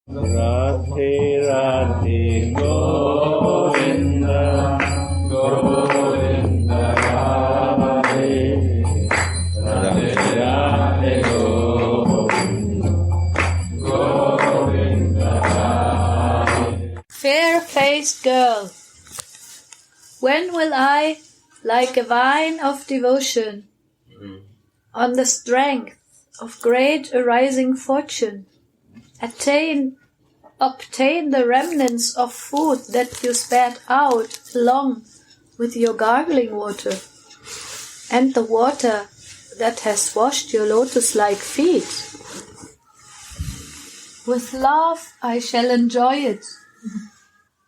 Radhe Radhe Govinda Govinda Radhe Radhe Radhe Govinda Govinda Radhe. Fair-faced girl, when will I, like a vine of devotion, on the strength of great arising fortune, obtain the remnants of food that you spat out along with your gargling water, and the water that has washed your lotus-like feet? With love I shall enjoy it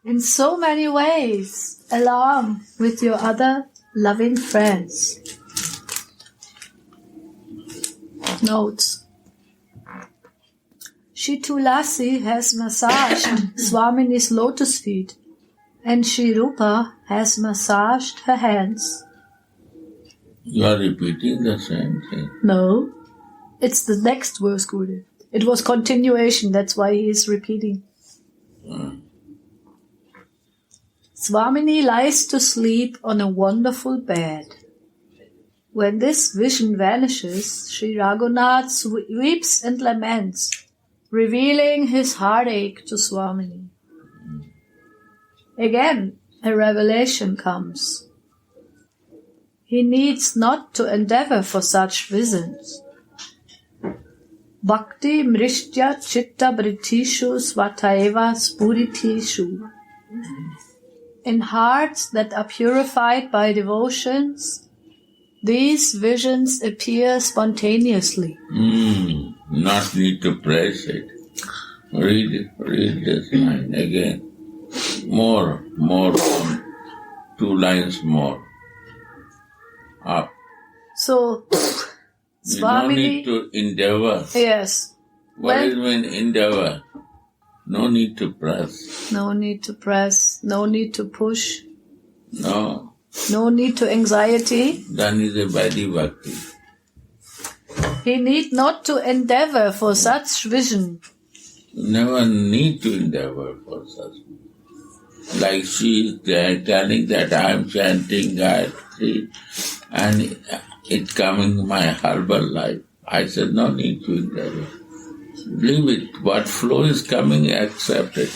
in so many ways, along with your other loving friends. Notes. Shri Tulasi has massaged Swamini's lotus feet, and Shri Rupa has massaged her hands. You are repeating the same thing. No, it's the next verse, Gurudev. It was continuation, that's why he is repeating. Swamini lies to sleep on a wonderful bed. When this vision vanishes, Sri Raghunath weeps and laments, revealing his heartache to Swamini. Again, a revelation comes. He needs not to endeavor for such visions. Bhakti mrishtya chitta brithishu swataeva spuritishu. In hearts that are purified by devotions, these visions appear spontaneously. Not need to press it. Read this line again. More, 2 lines more. Up. So, You don't need to endeavor. Yes. What is mean endeavor? No need to press. No need to press, no need to push, No. no need to anxiety. Then is a Vaidhi Bhakti. He need not to endeavor for such vision. You never need to endeavor for such. Like she is telling that I am chanting Gayatri and it coming my herbal life. I said no need to endeavor. Leave it. What flow is coming, accept it.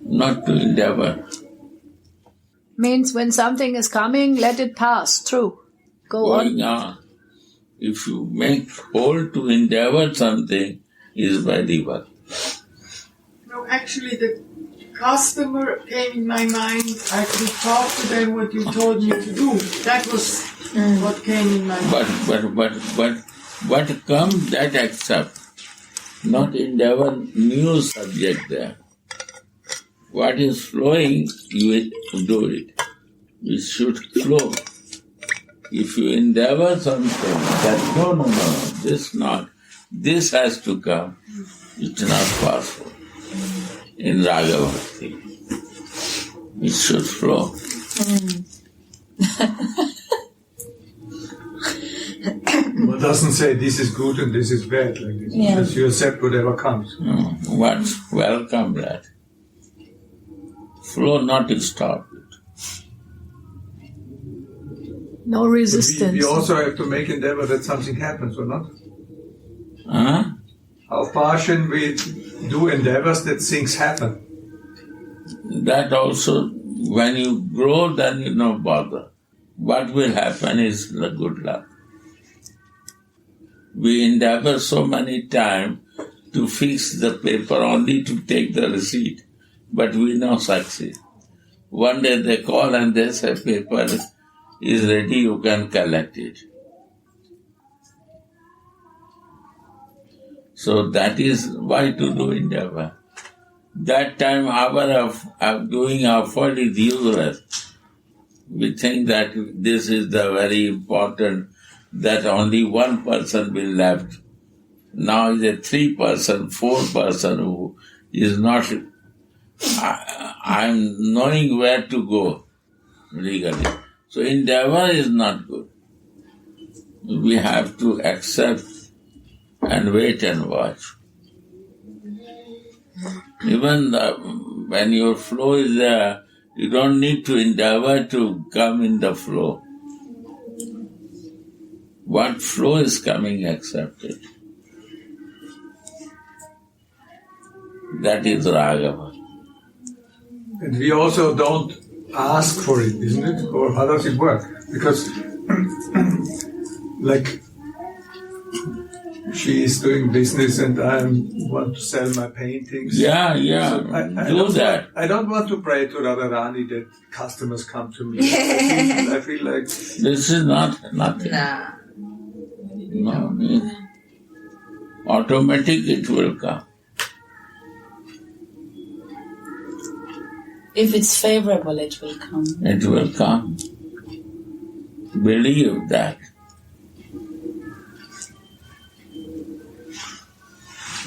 Not to endeavor. Means when something is coming, let it pass through. Going on. If you make hold to endeavor something, is Vaidhi Bhakti. No, actually the customer came in my mind. I could talk to them what you told me to do. That was what came in my mind. But what comes, that accept. Not endeavor new subject there. What is flowing, you will do it. It should flow. If you endeavor something, that no, this not. This has to come. It's not possible. In Raga Bhakti. It should flow. It doesn't say this is good and this is bad like this. Yeah. Just you accept whatever comes. What's welcome that? Flow, not to stop it. No resistance. We also have to make endeavor that something happens or not. Huh? How far should we do endeavors that things happen? That also, when you grow, then you no bother. What will happen is the good luck. We endeavor so many times to fix the paper only to take the receipt, but we no succeed. One day they call and they say paper is ready, you can collect it. So that is why to do endeavor. That time hour of doing effort is useless. We think that this is the very important, that only one person will left. Now is a 3-person, 4-person who is not, I am knowing where to go legally. So endeavor is not good. We have to accept and wait and watch. Even when your flow is there, you don't need to endeavor to come in the flow. What flow is coming, accept it. That is Raghava. And we also don't ask for it, isn't it? Or how does it work? Because, like, she is doing business and I want to sell my paintings. Yeah, So do that. I don't want to pray to Radharani that customers come to me. I feel like... This is nothing. Nah. No, automatic it will come. If it's favorable, it will come. It will come. Believe that.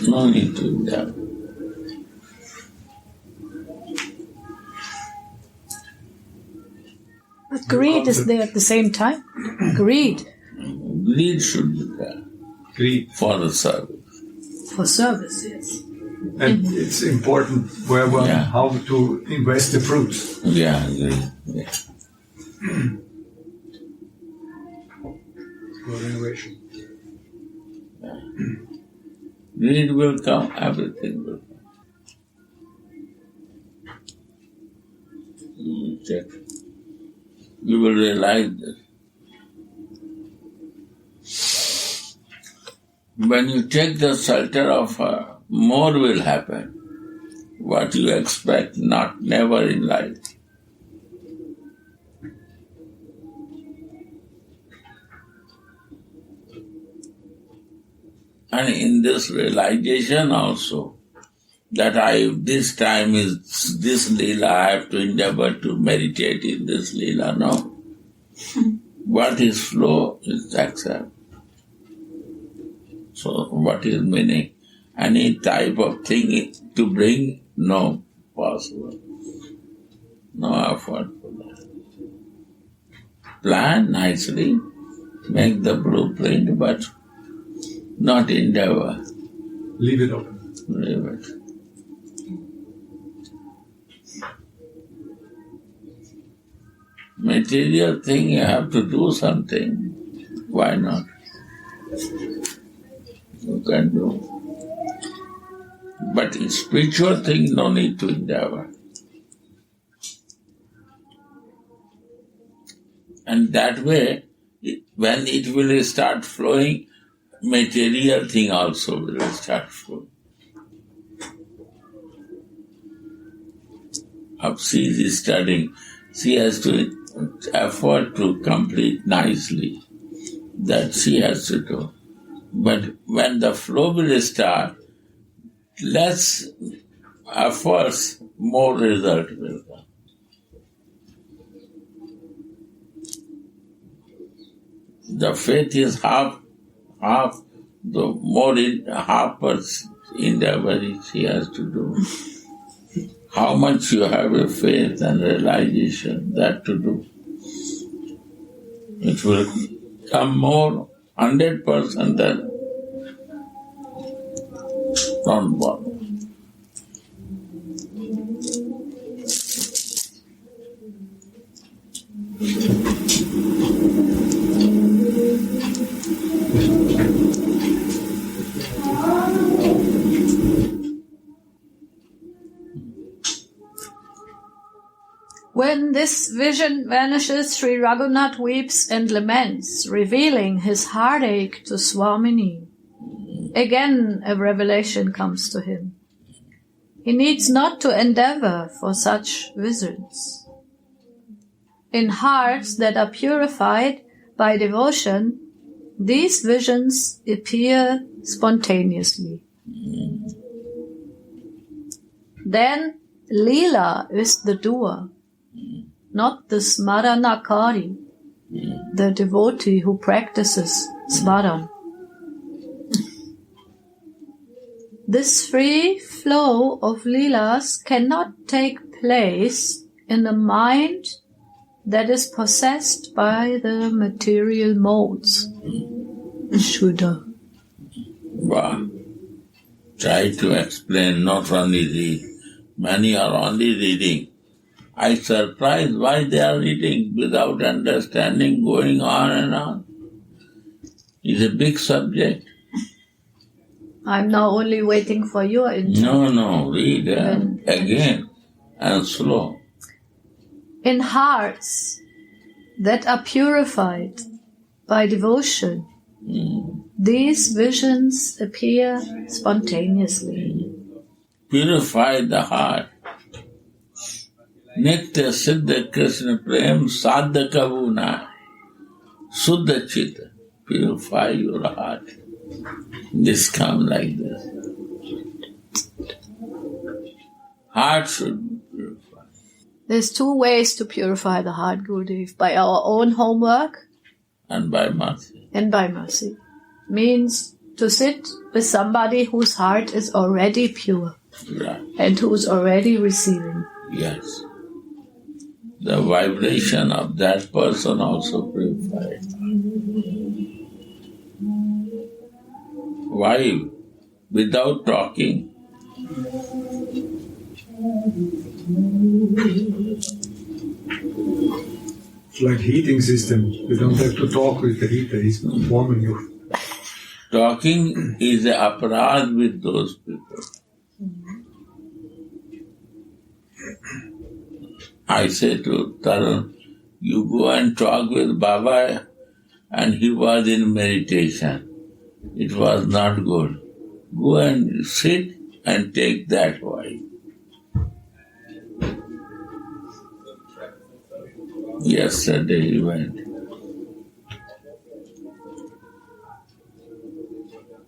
No need to endeavor. But greed is there at the same time. Greed Greed should be there Greed. for the service. for service, yes. And it's important how to invest the fruits. Yeah, greed. Yeah. For innovation. Greed will come, everything will come. You will check. You will realize this. When you take the shelter of her, more will happen. What you expect, never in life. And in this realization also, that this time is this Leela, I have to endeavor to meditate in this Leela. No. What is flow is accept. So what is meaning? Any type of thing to bring? No possible. No effort for that. Plan nicely, make the blueprint, but not endeavor. Leave it open. Leave it. Material thing, you have to do something. Why not? You can do. But spiritual thing, no need to endeavor. And that way, when it will start flowing, material thing also will start flowing. If she is studying, she has to effort to complete nicely. That she has to do. But when the flow will start, less efforts, more result will come. The faith is half, the more in half endeavor she has to do. How much you have a faith and realization, that to do. It will come more 100% than don't bother. When this vision vanishes, Sri Raghunath weeps and laments, revealing his heartache to Swamini. Again a revelation comes to him. He needs not to endeavor for such visions. In hearts that are purified by devotion, these visions appear spontaneously. Then Leela is the doer, not the smaranakari, the devotee who practices smaran. This free flow of Leelas cannot take place in a mind that is possessed by the material modes. Shuddha. Wow. try to explain, not only read. Many are only reading. I surprised why they are reading without understanding, going on and on. It's a big subject. I'm now only waiting for your input. No, read again and slow. In hearts that are purified by devotion, these visions appear spontaneously. Purify the heart. Nitya Siddha Krishna Prem Sadha Kavuna Suddha Chitta. Purify your heart. This comes like this. Heart should be purified. There's two ways to purify the heart, Gurudev. By our own homework And by mercy. and by mercy. Means to sit with somebody whose heart is already pure Right. and who's already receiving. Yes. The vibration of that person also purified. Why? Without talking. It's like heating system. You don't have to talk with the heater. He's warming you. Talking is an aparad with those people. I say to Tarun, you go and talk with Baba, and he was in meditation. It was not good. Go and sit and take that wife. Yesterday he went.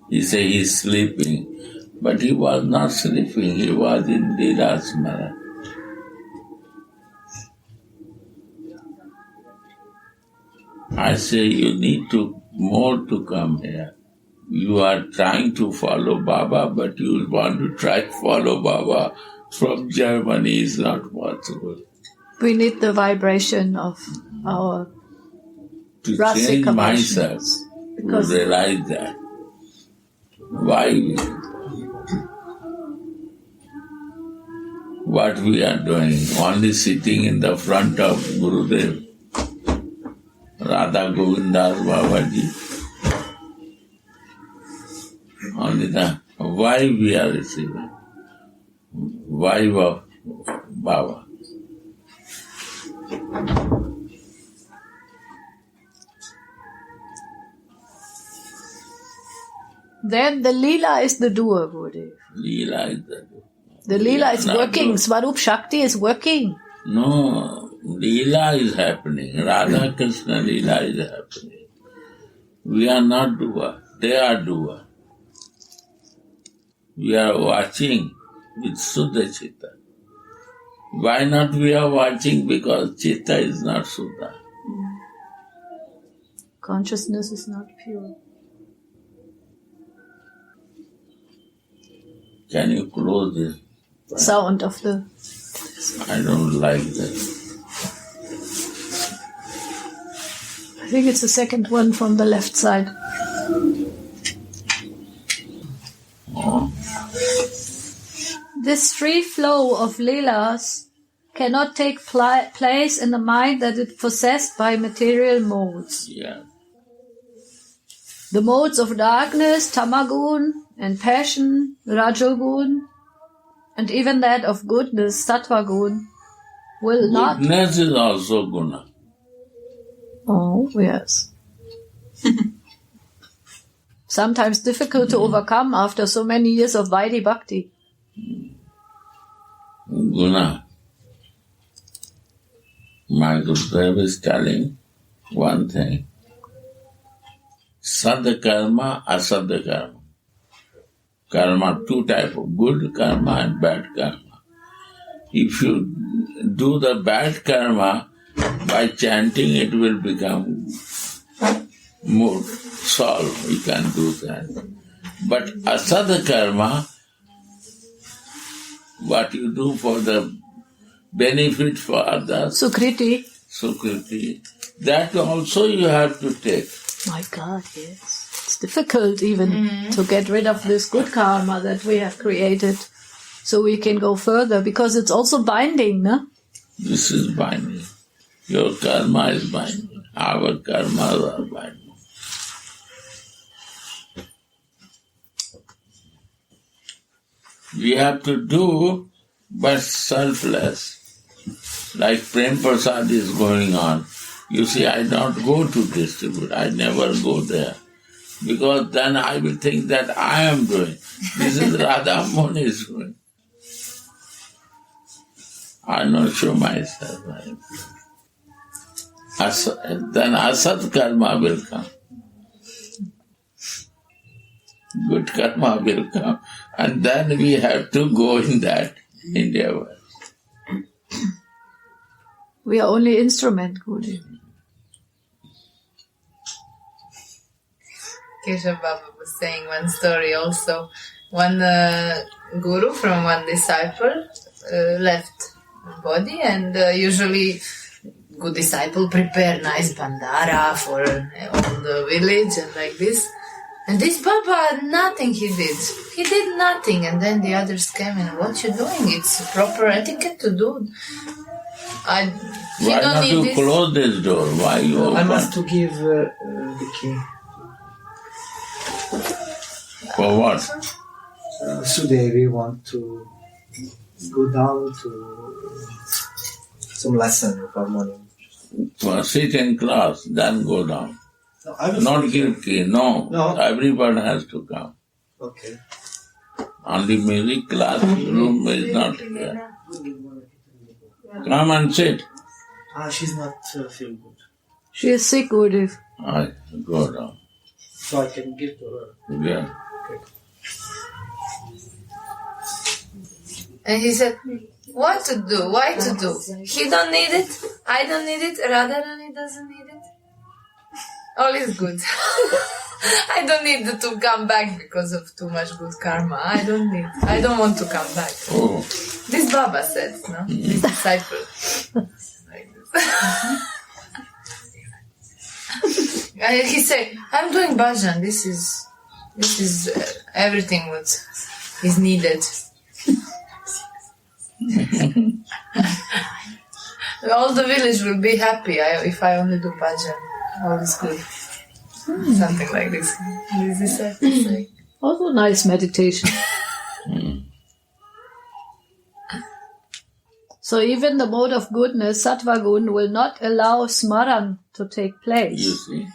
He said he's sleeping, but he was not sleeping. He was in Leela. I say you need more to come here. You are trying to follow Baba, but you want to try to follow Baba from Germany is not possible. We need the vibration of our To Rasic change myself, emotions. to Because realize that. Why? What we are doing, only sitting in the front of Gurudev, Radha Govindas Babaji. Only the why we are receiving. Why of Baba. then the Leela is the doer, Gurudev. Leela is the The Leela is Not working. good. Swarup Shakti is working. No, Leela is happening. Radha Krishna Leela is happening. We are not doer. They are doer. We are watching with Suddha Chitta. Why not we are watching? Because Chitta is not Suddha. Consciousness is not pure. Can you close this? Sound of the... I don't like that. I think it's the second one from the left side. Oh. This free flow of Leelas cannot take place in the mind that is possessed by material modes. Yeah. The modes of darkness, tamagun, and passion, rajogun, and even that of goodness, sattvagun, will not... Goodness is also guna. Oh, yes. Sometimes difficult to overcome after so many years of Vaidhi Bhakti. Guna. My Gurudev is telling one thing. Sadha karma, asadha karma. Karma, two types of good karma and bad karma. If you do the bad karma, by chanting it will become more solved. You can do that. But asadha karma, what you do for the benefit for others, Sukriti. Sukriti, that also you have to take. My God, yes. It's difficult even to get rid of this good karma that we have created so we can go further, because it's also binding, no? This is binding. Your karma is binding. Our karmas are binding. We have to do, but selfless. Like Prem Prasad is going on. You see, I don't go to distribute. I never go there. Because then I will think that I am doing. This is Radha Moni is doing. I not show myself. Then asat karma will come. Good karma will come. And then we have to go in that endeavor. We are only instrument, Guru. Keshav Baba was saying one story also. One guru from one disciple left body, and usually good disciple prepare nice bandara for all the village and like this. And this Baba, nothing he did. He did nothing. And then the others came and, what you doing? It's proper etiquette to do. Why not you close this door? Why you open? I must to give the key. For what? Today we want to go down to some lesson of harmonium. For sit in class, then go down. No, I was Not give key, no. No. Everyone has to come. Okay. Only music class room is not here. Come and sit. She's not feel good. She is sick, Guru. Go down. So I can give to her. Yeah. Okay. And he said, what to do? Why to do? He don't need it. I don't need it. Radharani doesn't need it. All is good. I don't need to come back because of too much good karma. I don't want to come back. Oh. This Baba said, no? This disciple. Like this. And he said, I'm doing bhajan. This is everything what is needed. All the village will be happy if I only do bhajan. All is good. Something like this. This is it. Also nice meditation. So even the mode of goodness, sattva gun, will not allow smaran to take place. You see?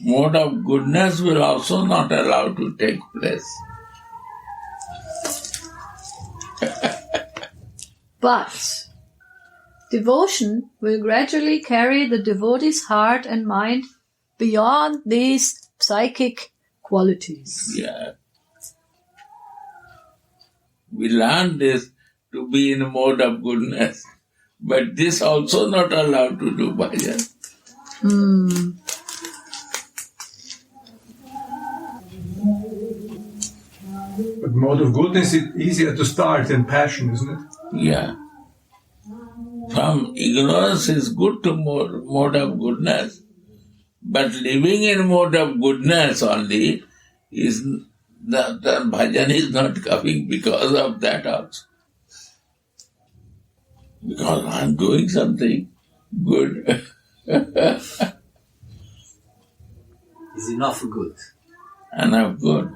Mode of goodness will also not allow to take place. But devotion will gradually carry the devotee's heart and mind beyond these psychic qualities. Yeah. We learn this to be in a mode of goodness. But this also not allowed to do bhajan. But mode of goodness is easier to start than passion, isn't it? Yeah. From ignorance is good to mode of goodness. But living in mode of goodness only is the bhajan is not coming because of that also. Because I am doing something good. Is enough good. Enough good.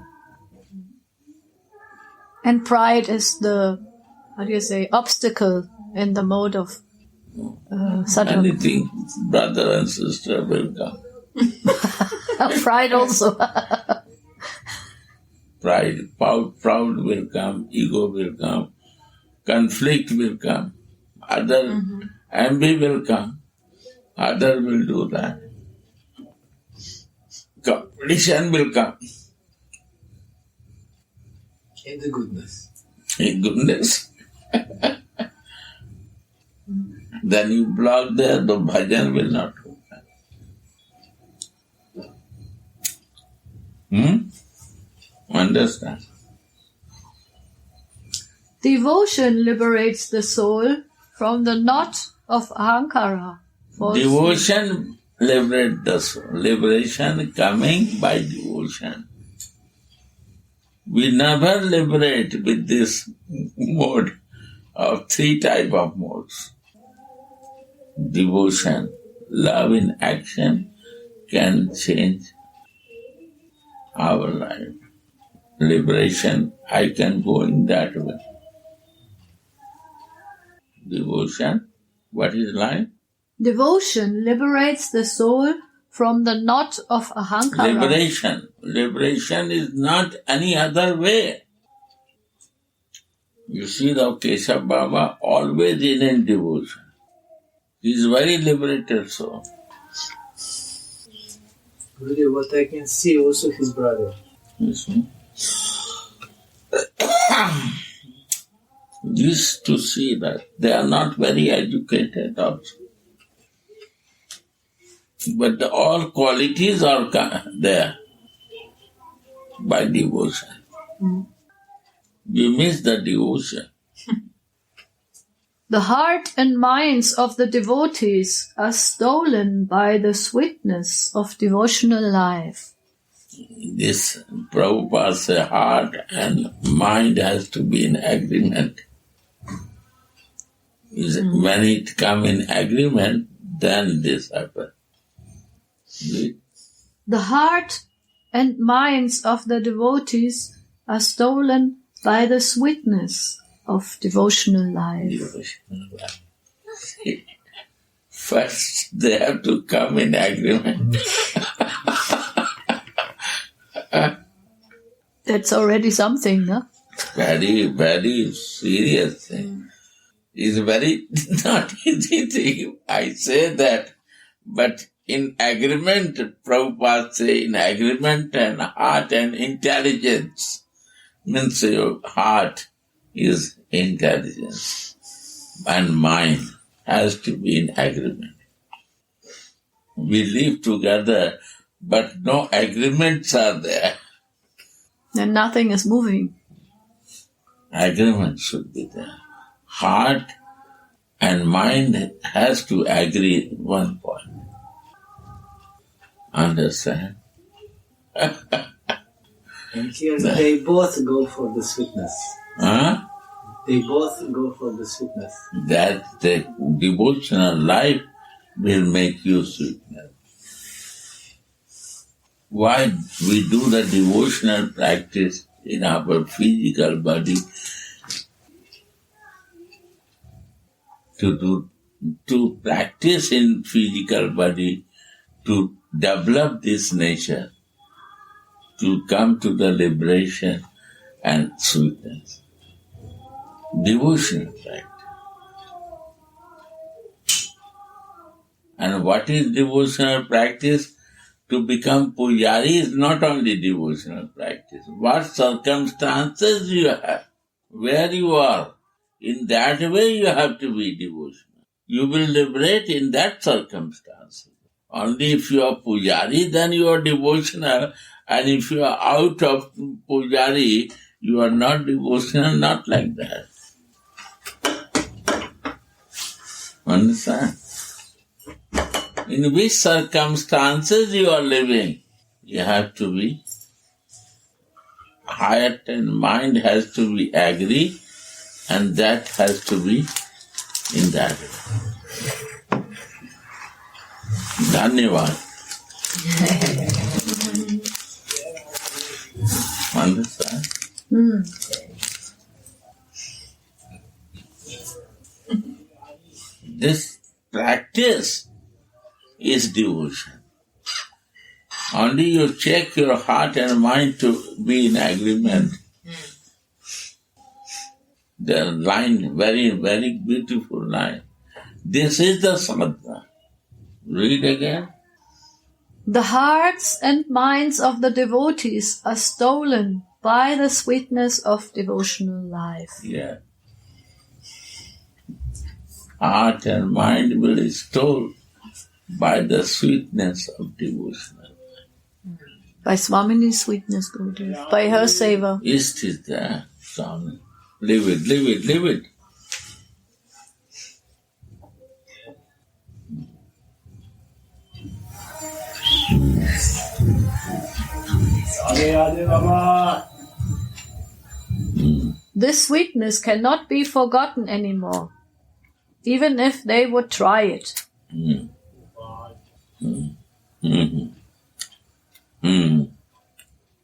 And pride is the, obstacle in the mode of sattva. Anything, brother and sister will come. Pride also. Pride, proud will come, ego will come, conflict will come, other envy will come, other will do that. Competition will come. In the goodness. In goodness. Then you block there, the bhajan will not open. Understand? Devotion liberates the soul from the knot of ahankara. Devotion liberate the soul. Liberation coming by devotion. We never liberate with this mode of three type of modes. Devotion, love in action can change our life. Liberation, I can go in that way. Devotion, what is life? Devotion liberates the soul from the knot of ahankara. Liberation is not any other way. You see the Keshav Baba always in devotion. He is very liberated soul. Really, what I can see also his brother. You see? Used to see that they are not very educated also. But all qualities are there by devotion. We miss the devotion. The heart and minds of the devotees are stolen by the sweetness of devotional life. This Prabhupada's heart and mind has to be in agreement. When it come in agreement, then this happens. The heart and minds of the devotees are stolen by the sweetness of devotional life. First, they have to come in agreement. That's already something, no? Very, very serious thing. It's very not easy thing. I say that, but in agreement, Prabhupada say, in agreement and heart and intelligence. Means your heart is intelligence and mind has to be in agreement. We live together, but no agreements are there. And nothing is moving. Agreement should be there. Heart and mind has to agree at one point. Understand? And here they both go for the sweetness. Huh? They both go for the sweetness. That the devotional life will make you sweetness. Why we do the devotional practice in our physical body to practice in physical body to develop this nature, to come to the liberation and sweetness. Devotional practice. And what is devotional practice? To become pujari is not only devotional practice. What circumstances you have, where you are, in that way you have to be devotional. You will liberate in that circumstance. Only if you are pujari, then you are devotional. And if you are out of pujari, you are not devotional, not like that. Understand? In which circumstances you are living, you have to be, heart and mind has to be agree, and that has to be in that way. Dhanyavad. Understand? This practice is devotion. Only you check your heart and mind to be in agreement. The line, very, very beautiful line. This is the sadhana. Read again. The hearts and minds of the devotees are stolen by the sweetness of devotional life. Yeah. Heart and mind will be stolen by the sweetness of devotional. By Swamini's sweetness, Gurudev. By her seva. Is it there, Swami? Live it, live it, live it. This sweetness cannot be forgotten anymore, even if they would try it.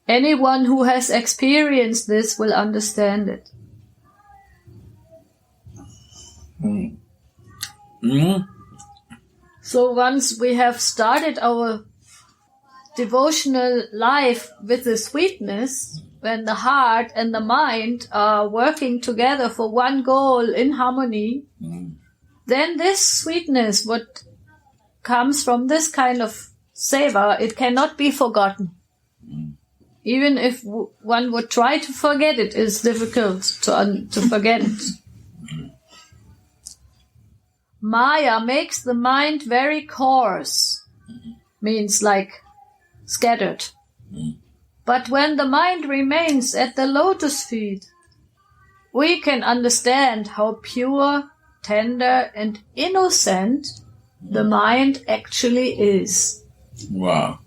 Anyone who has experienced this will understand it. So once we have started our devotional life with the sweetness, when the heart and the mind are working together for one goal in harmony, then this sweetness, what comes from this kind of seva, it cannot be forgotten. Even if one would try to forget it, it's difficult to forget it. Maya makes the mind very coarse, means like scattered. But when the mind remains at the lotus feet, we can understand how pure, tender, and innocent the mind actually is. Wow.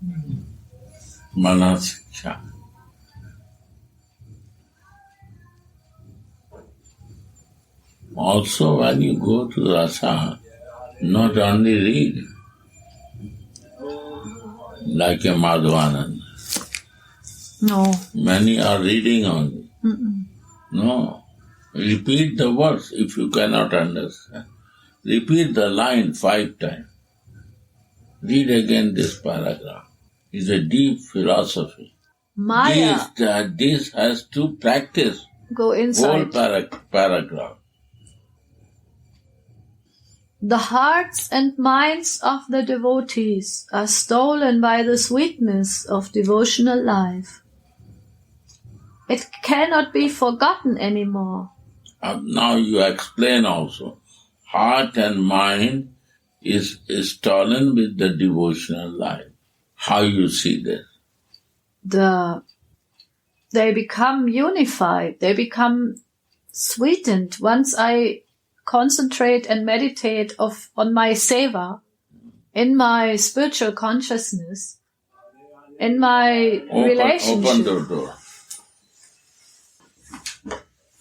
Manasiksha. Also, when you go to rasa, not only read, like a Madhvanand. No. Many are reading only. No. Repeat the words if you cannot understand. Repeat the line 5 times. Read again this paragraph. It's a deep philosophy. Maya. This has to practice. Go inside. Whole paragraph. The hearts and minds of the devotees are stolen by the sweetness of devotional life. It cannot be forgotten anymore. Now you explain also. Heart and mind is stolen with the devotional life. How you see this? They become unified. They become sweetened. Once I concentrate and meditate on my seva, in my spiritual consciousness, in my relationship. Open the door.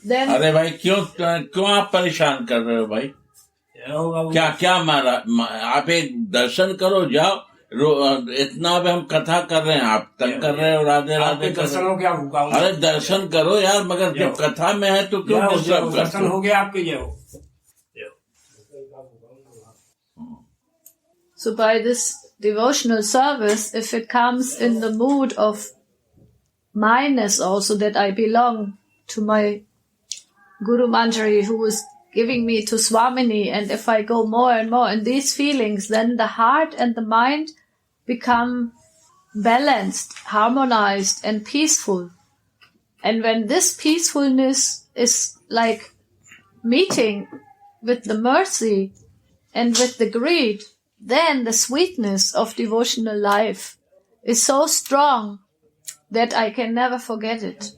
Then अरे भाई क्यों आप परेशान कर रहे हो भाई? क्या मारा? आप एक दर्शन करो, जाओ. इतना अब हम कथा कर रहे हैं, आप तंग कर रहे हो, राधे राधे कर रहे हो. अरे दर्शन करो यार, मगर जब कथा में है तो क्यों डिस्टर्ब करते हो? हो गया आपके. So by this devotional service, if it comes in the mood of mindness also, that I belong to my Guru Manjari who is giving me to Swamini, and if I go more and more in these feelings, then the heart and the mind become balanced, harmonized, and peaceful. And when this peacefulness is like meeting with the mercy and with the greed, then the sweetness of devotional life is so strong that I can never forget it.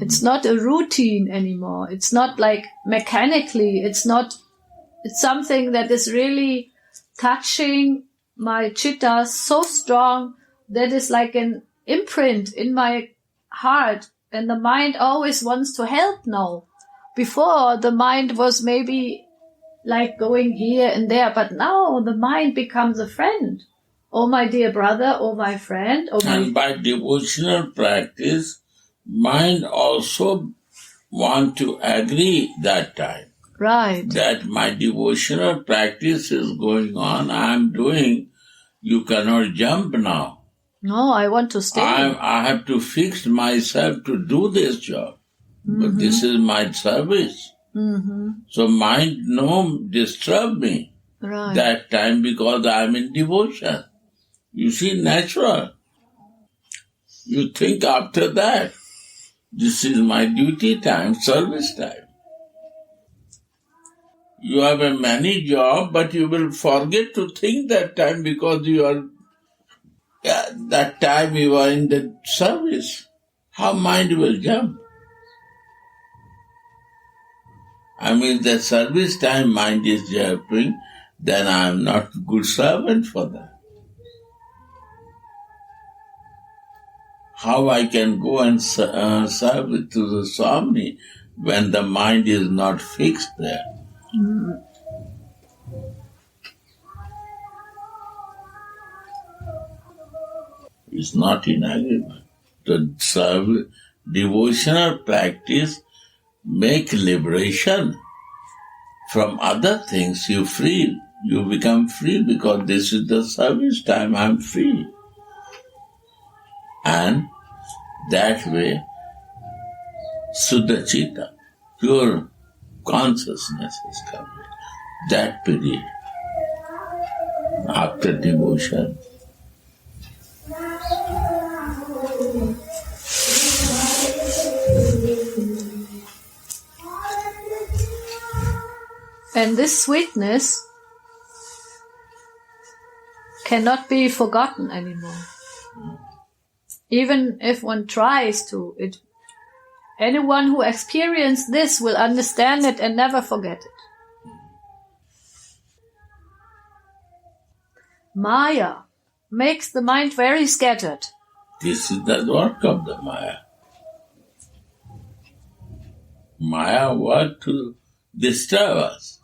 It's not a routine anymore. It's not like mechanically. It's something that is really touching my chitta so strong that is like an imprint in my heart, and the mind always wants to help now. Before, the mind was maybe like going here and there, but now the mind becomes a friend. Oh, my dear brother, oh, my friend. Oh, and by devotional practice, mind also want to agree that time. Right. That my devotional practice is going on, I am doing, you cannot jump now. No, I want to stay. I have to fix myself to do this job. But this is my service. So mind no disturb me that time because I am in devotion. You see, natural. You think after that, this is my duty time, service time. You have a many job, but you will forget to think that time because you are, that time you are in the service. How mind will jump? I mean, the service time mind is jumping, then I am not good servant for that. how I can go and serve it to the Swami when the mind is not fixed there. It's not in agreement. To serve devotional practice make liberation from other things. You become free because this is the service time, I'm free. And that way, Suddha Chitta, pure consciousness is coming. That period, after devotion. And this sweetness cannot be forgotten anymore. Even if one tries to, anyone who experienced this will understand it and never forget it. Maya makes the mind very scattered. This is the work of the Maya. Maya work to disturb us.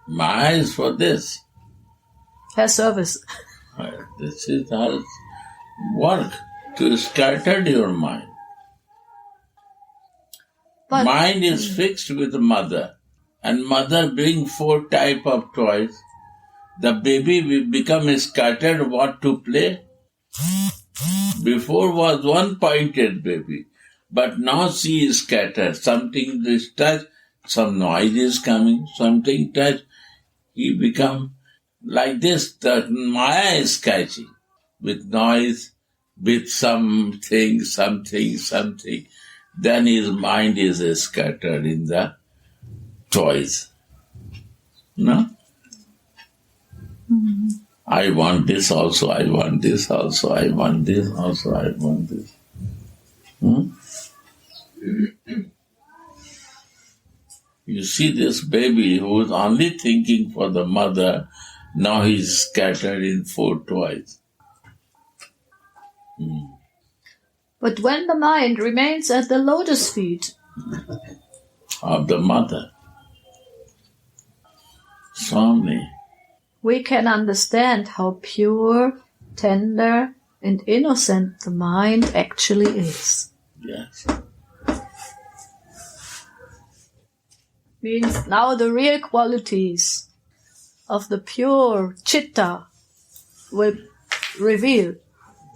Maya is for this. Her service. This is her work, to scatter your mind. But mind is fixed with mother, and mother bring 4 type of toys. The baby will become scattered what to play. Before was one pointed baby, but now she is scattered. Something is touched, some noise is coming, something touched. He become like this. The Maya is catching with noise, with something. Then his mind is scattered in the toys. No? Mm-hmm. I want this also, I want this also, I want this also, I want this. You see this baby who is only thinking for the mother, now he is scattered in 4 toys. But when the mind remains at the lotus feet of the mother, Swami, we can understand how pure, tender, and innocent the mind actually is. Yes. Means now the real qualities of the pure chitta will reveal.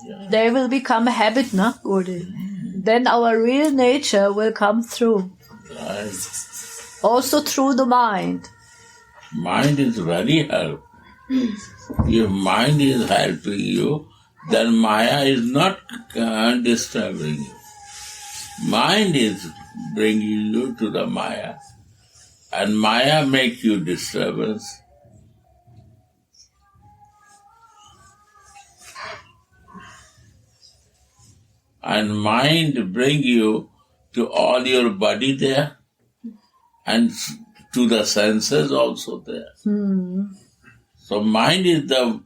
Yeah. They will become a habit, na, Gurdev? Then our real nature will come through. Right. Also through the mind. Mind is very helpful. If mind is helping you, then Maya is not disturbing you. Mind is bringing you to the Maya. And Maya make you disturbance. And mind bring you to all your body there and to the senses also there. So mind is the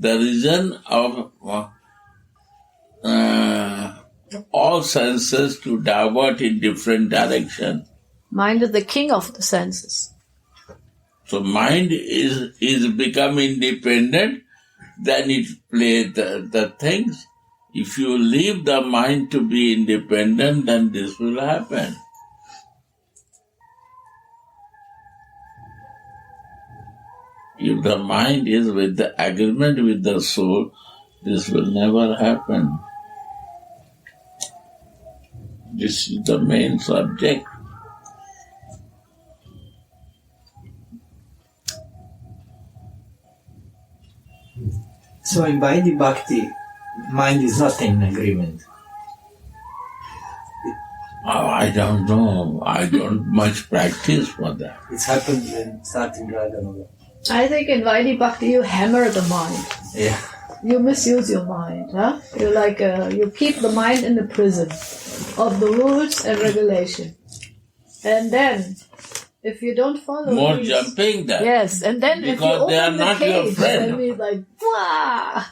reason of all senses to divert in different directions. Mind is the king of the senses. So mind is become independent, then it plays the things. If you leave the mind to be independent, then this will happen. If the mind is with the agreement with the soul, this will never happen. This is the main subject. So in Vaidhi Bhakti, mind is not in agreement. I don't know. I don't much practice for that. It's happened when starting Radhanoga. I think in Vaidhi Bhakti you hammer the mind. Yeah. You misuse your mind. Huh? You you keep the mind in the prison of the rules and regulation. And then, if you don't follow More these, jumping there. yes, and then Because if you they are open the not your cage, friend. then he's like, wah!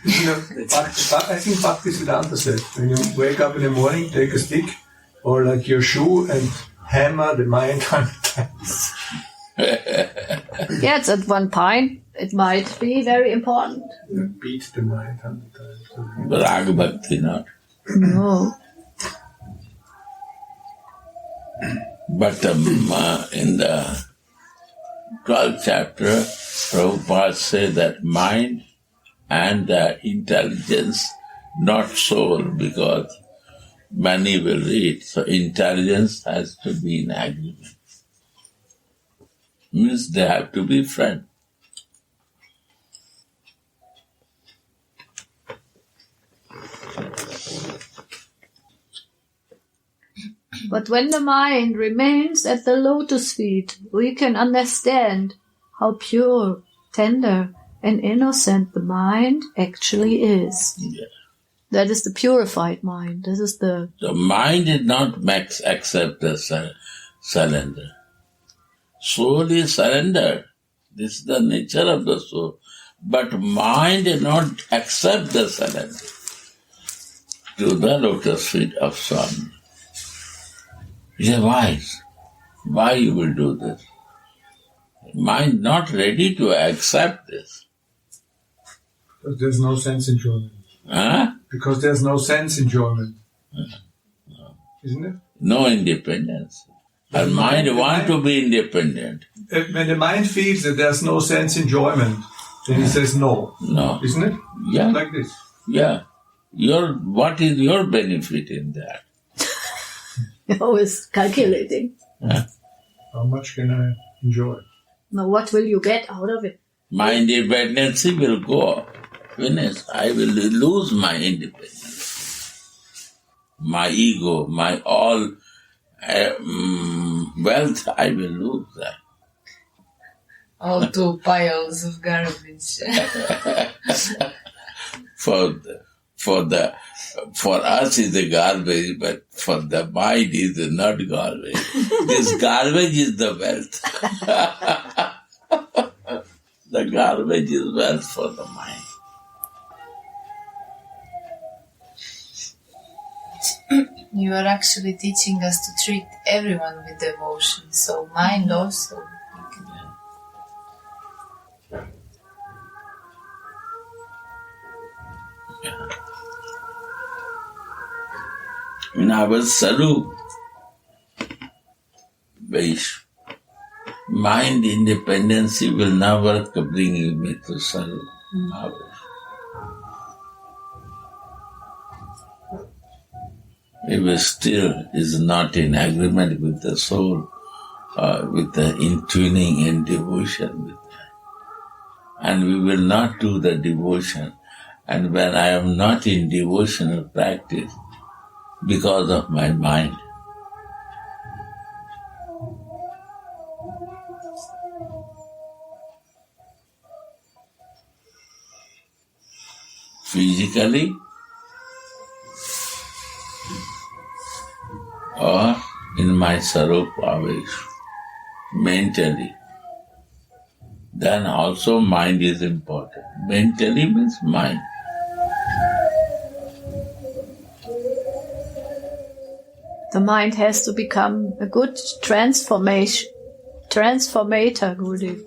I think Bhakti Siddhanta said, when you wake up in the morning, take a stick or like your shoe and hammer the mind 100 times. Yes, at one point it might be very important. Beat the mind 100 times. Raga Bhakti not. No. But in the 12th chapter, Prabhupada said that mind and intelligence, not soul, because many will read. So intelligence has to be in agreement. Means they have to be friends. But when the mind remains at the lotus feet, we can understand how pure, tender, and innocent the mind actually is. Yeah. That is the purified mind. This is the... The mind did not accept the surrender. Soul is surrender. This is the nature of the soul. But mind did not accept the surrender to the lotus feet of Swami. He said, why? Why you will do this? Mind not ready to accept this. Because there's no sense enjoyment. Huh? Because there's no sense enjoyment. No. Isn't it? No independence. And mind want to be independent. When the mind feels that there's no sense enjoyment, then he says no. No. Isn't it? Yeah. Like this. Yeah. What is your benefit in that? You're always calculating. How much can I enjoy? Now, what will you get out of it? My independency will go. Finish. I will lose my independence. My ego, my all wealth, I will lose that. All 2 piles of garbage. For us is the garbage, but for the mind is not garbage. This garbage is the wealth. The garbage is wealth for the mind. You are actually teaching us to treat everyone with devotion, so mind also. In our Sarup, mind independency will never bring you to Sarup. If still is not in agreement with the soul, with the in-tuning and devotion with that. And we will not do the devotion. And when I am not in devotional practice, because of my mind, physically or in my Sarup Avesh, mentally, then also mind is important. Mentally means mind. The mind has to become a good transformator, Gurudev,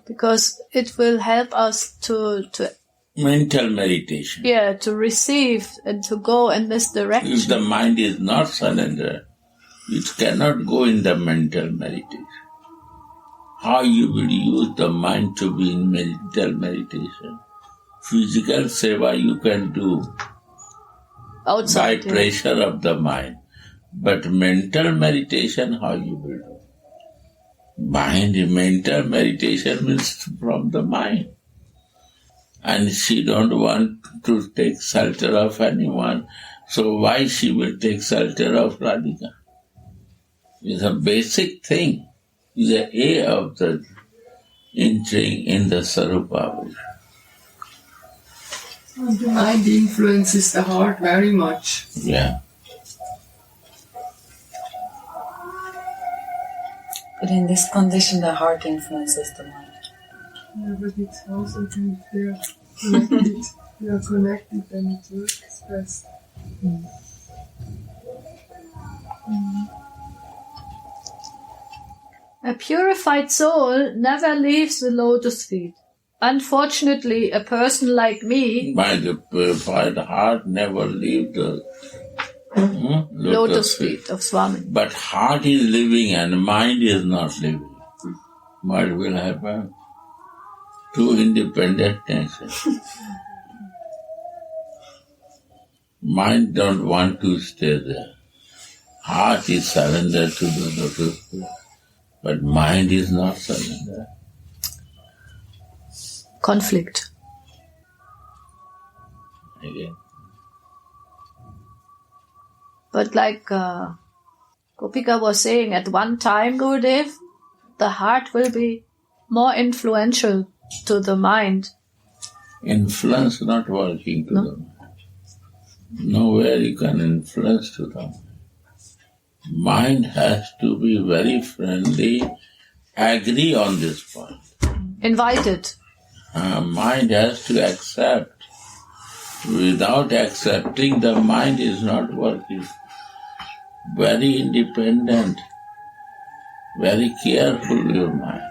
because it will help us to mental meditation. to receive and to go in this direction. If the mind is not surrendered, it cannot go in the mental meditation. How you will use the mind to be in mental meditation? Physical seva you can do Outside, by pressure of the mind. But mental meditation, how you will do? Mental meditation means from the mind. And she don't want to take shelter of anyone, so why she will take shelter of Radhika? It's a basic thing. It's the A of the entering in the Sarupa. The mind influences the heart very much. Yeah. But in this condition, the heart influences the mind. Yeah, but it's also connected. We are connected and it works best. A purified soul never leaves the lotus feet. Unfortunately, a person like me, By the purified heart never leave the lotus feet of Swami. But heart is living and mind is not living. What will happen? Two independent natures. Mind don't want to stay there. Heart is surrendered to the lotus feet, but mind is not surrendered. Conflict. Again. But like Gopika was saying, at one time, Gurudev, the heart will be more influential to the mind. Influence not working to No. the mind. Nowhere you can influence to the mind. Mind has to be very friendly, agree on this point. Invited. Mind has to accept. Without accepting, the mind is not working. Very independent, very careful your mind.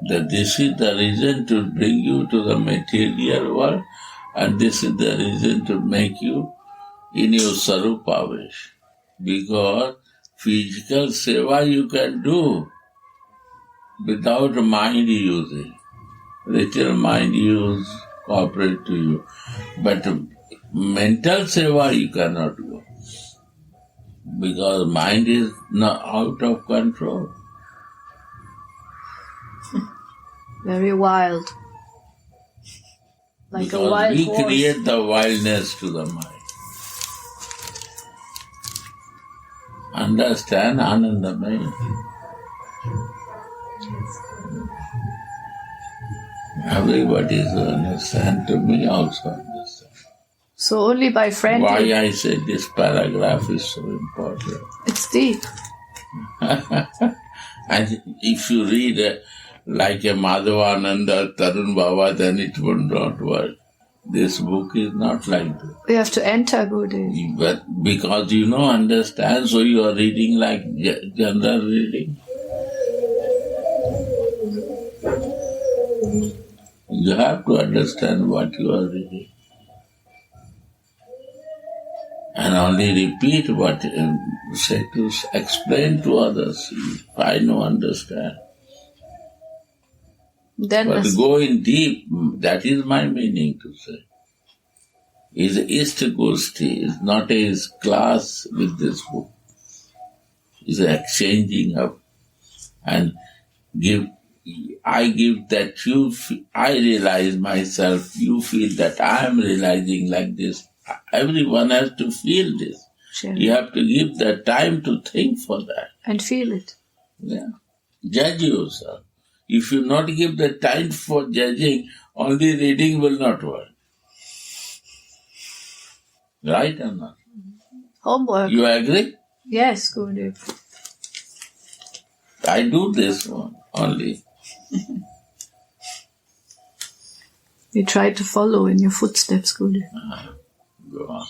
That this is the reason to bring you to the material world, and this is the reason to make you in your sarupavesh. Because physical seva you can do without mind using. Little mind use, cooperate to you. But mental seva you cannot do. Because mind is not out of control. Very wild. Like Because a wild we horse. create the wildness to the mind. Understand Anandamaya? Everybody is understand. To me also understand. So only by friendly. Why I say this paragraph is so important. It's deep. And if you read like a Madhavananda, Tarun Baba, then it would not work. This book is not like that. We have to enter Gurudev. But because you know, understand, so you are reading like general reading. You have to understand what you are reading. And only repeat what say to explain to others. If I no understand. Then But go in deep, that is my meaning to say. Is Istagosti, is not a class with this book. Is exchanging of and I give that I realize myself, you feel that I am realizing like this. Everyone has to feel this. Sure. You have to give the time to think for that. And feel it. Yeah. Judge yourself. If you not give the time for judging, only reading will not work. Right or not? Homework. You agree? Yes, Gurudev. I do this one only. We try to follow in your footsteps, Gurudev. Go on.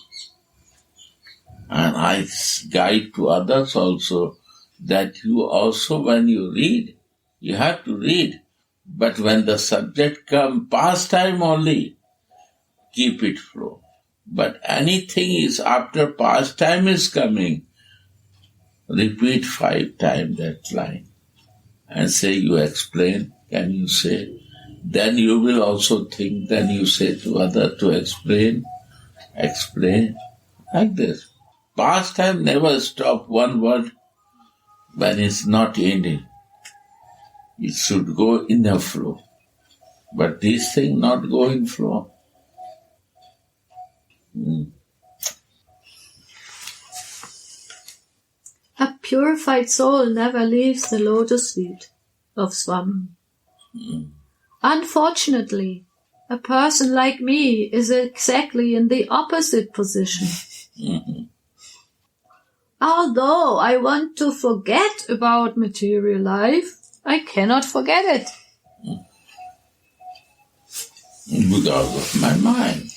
And I guide to others also that you also, when you read, you have to read. But when the subject comes, pastime only, keep it flow. But anything is after pastime is coming, repeat 5 times that line. And say, you explain, can you say? Then you will also think, then you say to others to explain, like this. Pastime never stop one word when it's not ending. It should go in a flow. But this thing not go in flow. A purified soul never leaves the lotus feet of Swami. Unfortunately, a person like me is exactly in the opposite position. Although I want to forget about material life, I cannot forget it. Because of my mind.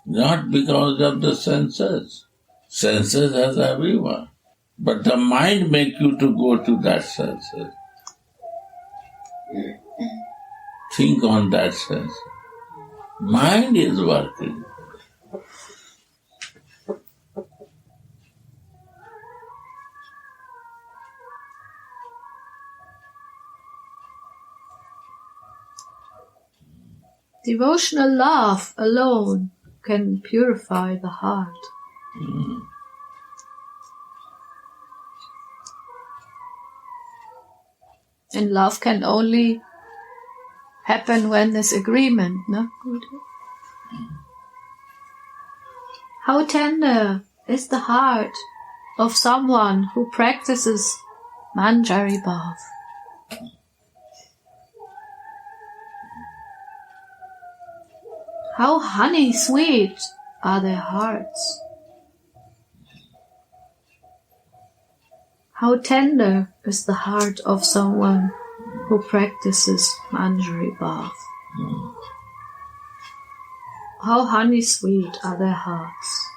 Not because of the senses. Senses has everyone. But the mind makes you to go to that senses. Think on that sense. Mind is working. Devotional love alone can purify the heart. And love can only happen when there's agreement, no? How tender is the heart of someone who practices Manjari bath. How honey sweet are their hearts. How tender is the heart of someone who practices Manjari bath. How honey sweet are their hearts.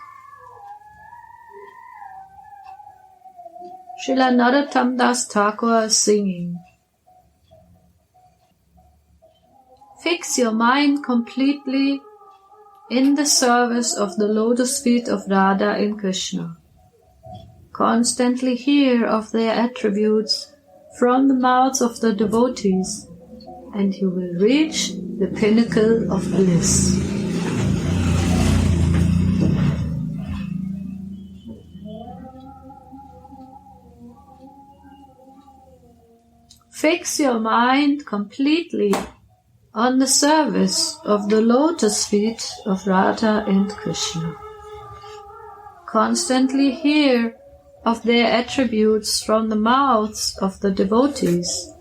Srila Narottam Das Thakur is singing. Fix your mind completely in the service of the lotus feet of Radha and Krishna. Constantly hear of their attributes from the mouths of the devotees, and you will reach the pinnacle of bliss. Fix your mind completely on the service of the lotus feet of Radha and Krishna. Constantly hear of their attributes from the mouths of the devotees,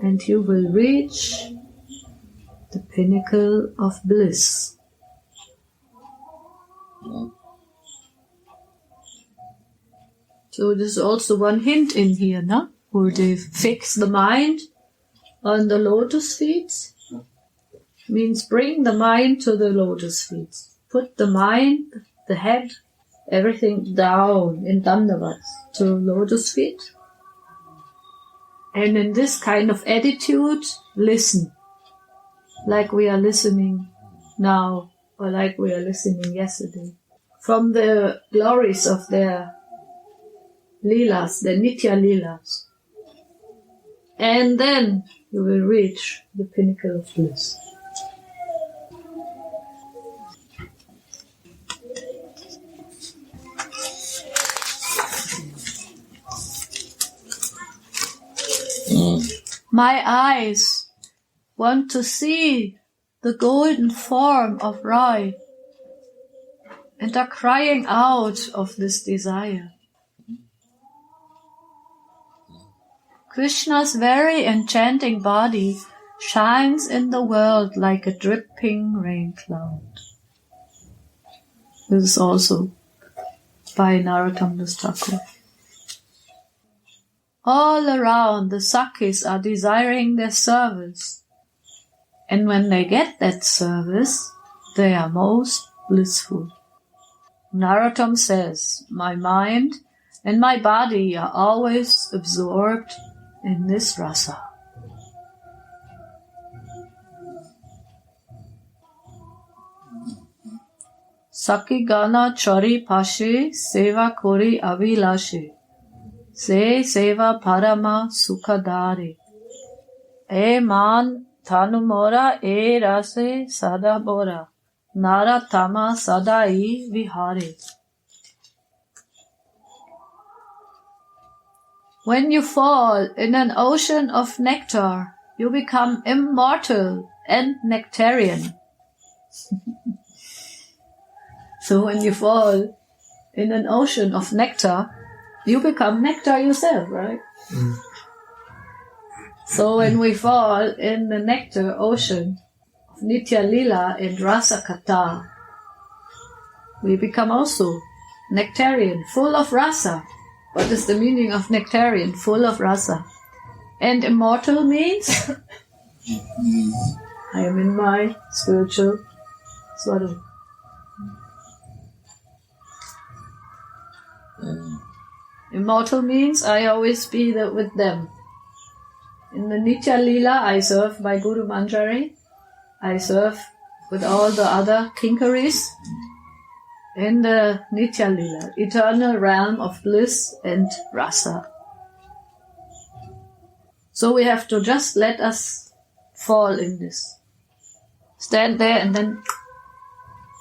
and you will reach the pinnacle of bliss. So there's also one hint in here, no? Where they fix the mind on the lotus feet. Means bring the mind to the lotus feet. Put the mind, the head, everything down in Dandavat to lotus feet. And in this kind of attitude, listen. Like we are listening now, or like we are listening yesterday. From the glories of their Leelas, the Nitya Leelas. And then you will reach the pinnacle of bliss. My eyes want to see the golden form of Rai and are crying out of this desire. Krishna's very enchanting body shines in the world like a dripping rain cloud. This is also by Narottam Das Thakur. All around the Sakhis are desiring their service, and when they get that service, they are most blissful. Narottam says, my mind and my body are always absorbed in this rasa. Saki gana chori pashe seva kori avilashe. Se seva parama sukhadare. E man thanumora e rase sada bora. Nara tama sadai vihare. When you fall in an ocean of nectar, you become immortal and nectarian. So when you fall in an ocean of nectar, you become nectar yourself, right? So when we fall in the nectar ocean of Nitya Lila and Rasa Kata, we become also nectarian, full of rasa. What is the meaning of nectarian? Full of rasa. And immortal means I am in my spiritual swarup. Immortal means I always be with them. In the Nitya Lila, I serve by Kusumanjali. I serve with all the other kinkaris. In the Nitya Lila, eternal realm of bliss and rasa. So we have to just let us fall in this. Stand there and then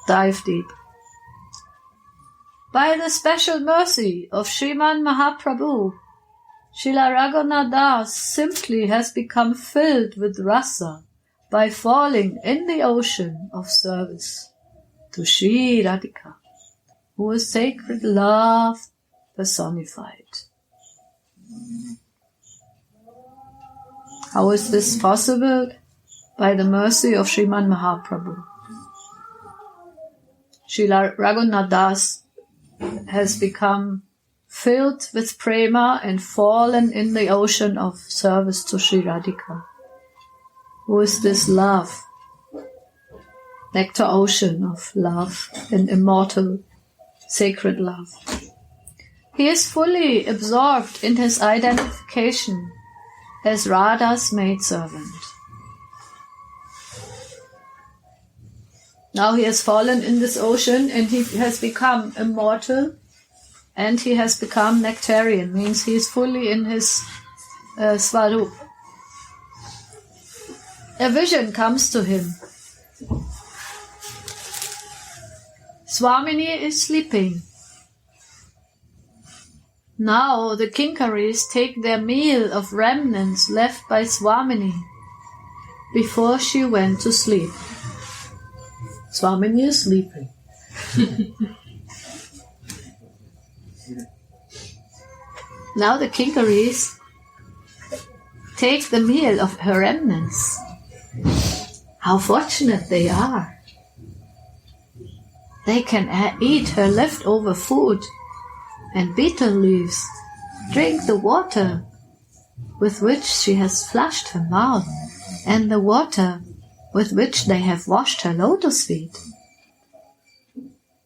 dive deep. By the special mercy of Sriman Mahaprabhu, Srila Raghunath Das simply has become filled with rasa by falling in the ocean of service to Sri Radhika, who is sacred love personified. How is this possible? By the mercy of Sriman Mahaprabhu. Srila Raghunath Das has become filled with prema and fallen in the ocean of service to Sri Radhika. Who is this love? Nectar ocean of love and immortal sacred love. He is fully absorbed in his identification as Radha's maidservant. Now he has fallen in this ocean and he has become immortal and he has become nectarian, means he is fully in his swarup. A vision comes to him. Swamini is sleeping. Now the kinkaris take their meal of remnants left by Swamini before she went to sleep. Swamini is sleeping. Now the kinkaris take the meal of her remnants. How fortunate they are. They can eat her leftover food and betel leaves, drink the water with which she has flushed her mouth, and the water with which they have washed her lotus feet.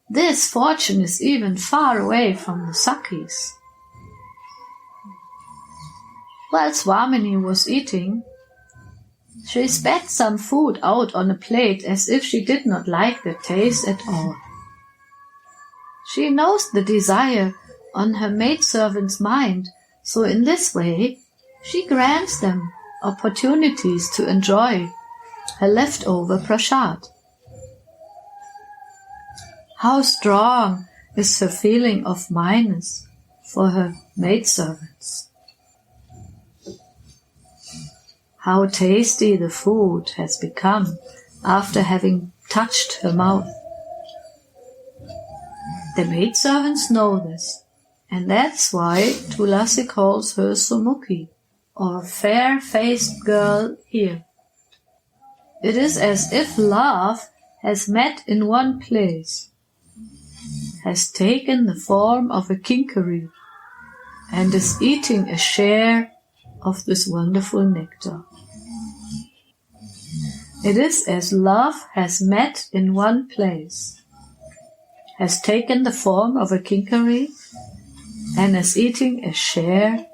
This fortune is even far away from the Sakhis. While Swamini was eating, she spat some food out on a plate as if she did not like the taste at all. She knows the desire on her maidservant's mind, so in this way she grants them opportunities to enjoy her leftover prasad. How strong is her feeling of minus for her maidservants. How tasty the food has become after having touched her mouth. The maidservants know this, and that's why Tulasi calls her Sumukhi, or fair-faced girl here. It is as if love has met in one place, has taken the form of a kinkari, and is eating a share of this wonderful nectar. It is as love has met in one place, has taken the form of a kinkari, and is eating a share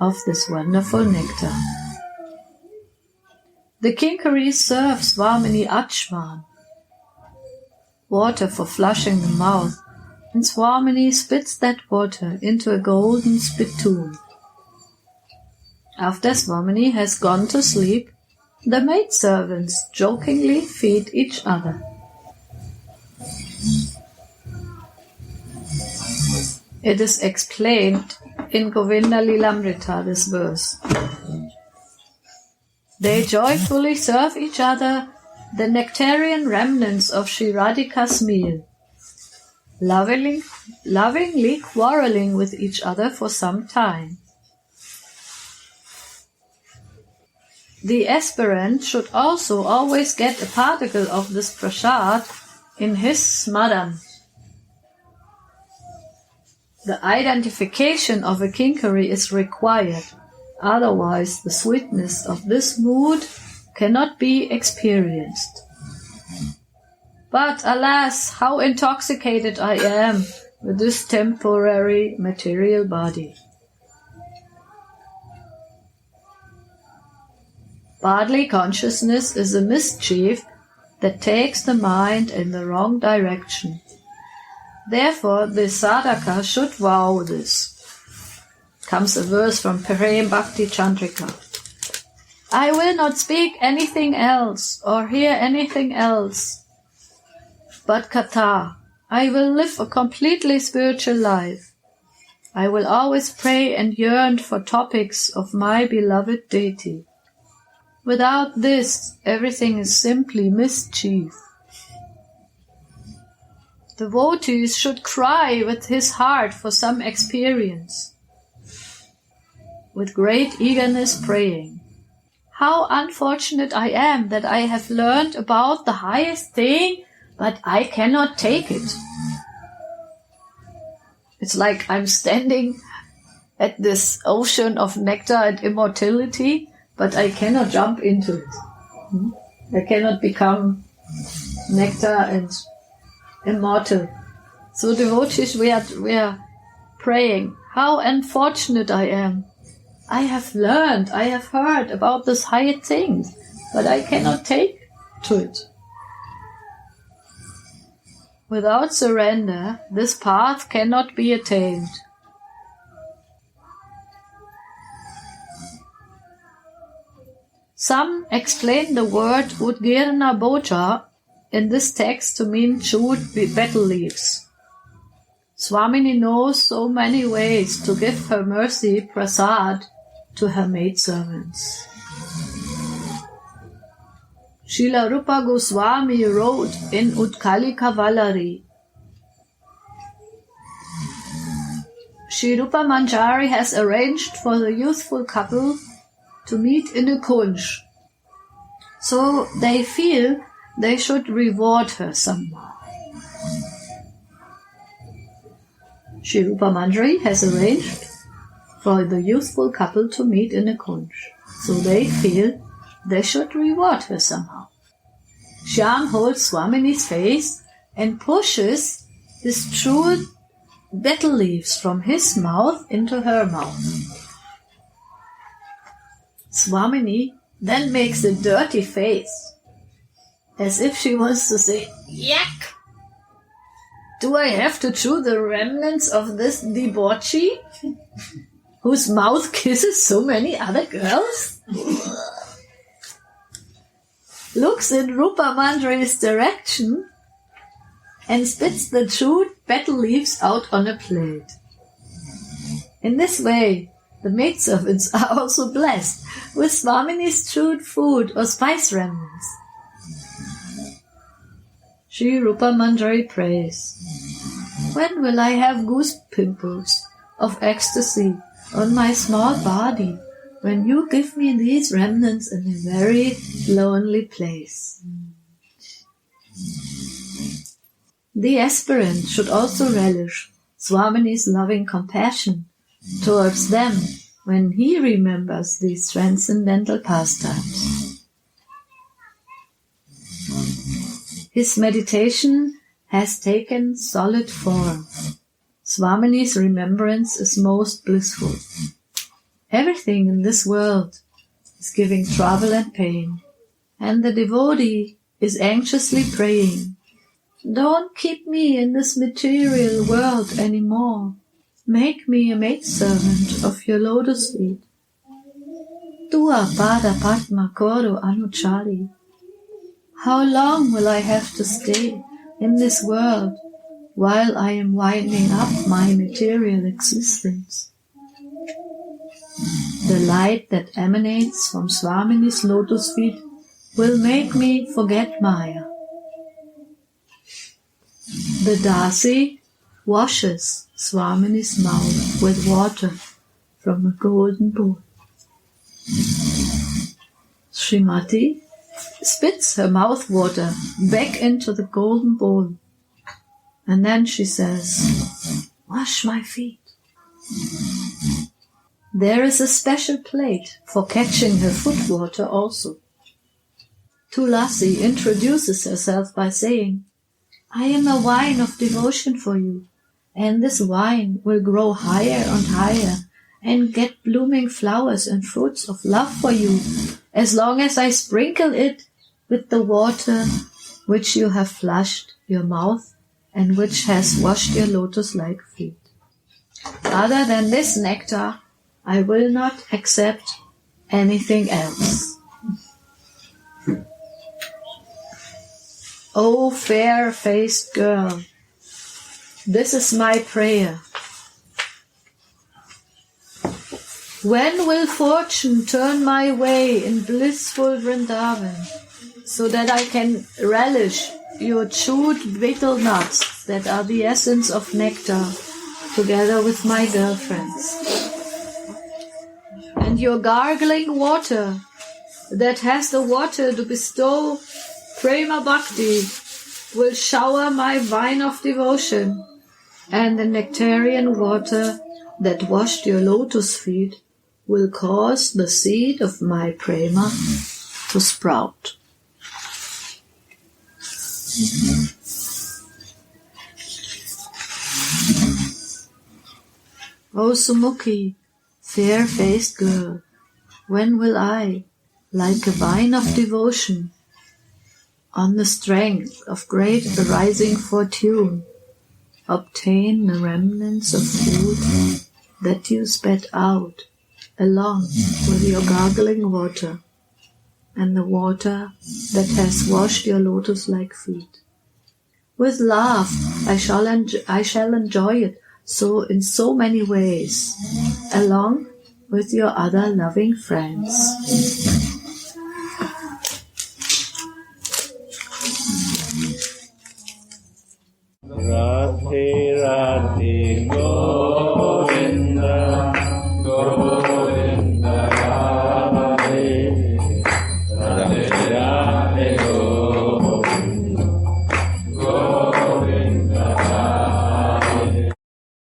of this wonderful nectar. The kinkari serves Swamini Achman, water for flushing the mouth, and Swamini spits that water into a golden spittoon. After Swamini has gone to sleep, the maidservants jokingly feed each other. It is explained in Govinda Lilamrita, this verse. They joyfully serve each other the nectarian remnants of Sri Radhika's meal, lovingly quarreling with each other for some time. The aspirant should also always get a particle of this prasad in his smadan. The identification of a kinkari is required, otherwise the sweetness of this mood cannot be experienced. But alas, how intoxicated I am with this temporary material body. Bodily consciousness is a mischief that takes the mind in the wrong direction. Therefore, the sadhaka should vow this. Comes a verse from Prem Bhakti Chandrika. I will not speak anything else or hear anything else but katha. I will live a completely spiritual life. I will always pray and yearn for topics of my beloved deity. Without this, everything is simply mischief. Devotees should cry with his heart for some experience, with great eagerness praying. How unfortunate I am that I have learned about the highest thing, but I cannot take it. It's like I'm standing at this ocean of nectar and immortality, but I cannot jump into it. I cannot become nectar and immortal. So devotees, we are praying, how unfortunate I am. I have learned, I have heard about this higher things, but I cannot take to it. Without surrender, this path cannot be attained. Some explain the word Udgirna Boja in this text to mean chewed betel leaves. Swamini knows so many ways to give her mercy prasad to her maidservants. Srila Rupa Goswami wrote in Utkalika Vallari, Sri Rupa Manjari has arranged for the youthful couple to meet in a kunj, so they feel they should reward her somehow. Sri Rupa Manjari has arranged for the youthful couple to meet in a kunj, so they feel they should reward her somehow. Shyam holds Swamini's face and pushes his chewed betel leaves from his mouth into her mouth. Swamini then makes a dirty face, as if she wants to say, "Yuck! Do I have to chew the remnants of this debauchee, whose mouth kisses so many other girls?" Looks in Rupa Manjari's direction and spits the chewed betel leaves out on a plate. In this way, the maidservants are also blessed with Swamini's chewed food or spice remnants. Sri Rupa Manjari prays, when will I have goose pimples of ecstasy on my small body when you give me these remnants in a very lonely place? The aspirant should also relish Swamini's loving compassion towards them when he remembers these transcendental pastimes. His meditation has taken solid form. Swamini's remembrance is most blissful. Everything in this world is giving trouble and pain, and the devotee is anxiously praying, "Don't keep me in this material world anymore. Make me a maidservant of your lotus feet. Tua pada padma koro anuchari. How long will I have to stay in this world while I am winding up my material existence?" The light that emanates from Swamini's lotus feet will make me forget Maya. The Dasi washes Swamini's mouth with water from a golden bowl. Srimati spits her mouth water back into the golden bowl, and then she says, wash my feet. There is a special plate for catching her foot water also. Tulasi introduces herself by saying, I am a vine of devotion for you, and this vine will grow higher and higher and get blooming flowers and fruits of love for you, as long as I sprinkle it with the water which you have flushed your mouth and which has washed your lotus-like feet. Other than this nectar, I will not accept anything else. O fair-faced girl, this is my prayer. When will fortune turn my way in blissful Vrindavan, so that I can relish your chewed betel nuts that are the essence of nectar, together with my girlfriends, and your gargling water that has the water to bestow Prema Bhakti will shower my vine of devotion, and the nectarian water that washed your lotus feet will cause the seed of my prema to sprout. O Sumukhi, fair-faced girl, when will I, like a vine of devotion, on the strength of great arising fortune, obtain the remnants of food that you spat out, along with your gargling water, and the water that has washed your lotus-like feet. With love I shall enjoy it in so many ways, along with your other loving friends. Radhe Radhe Go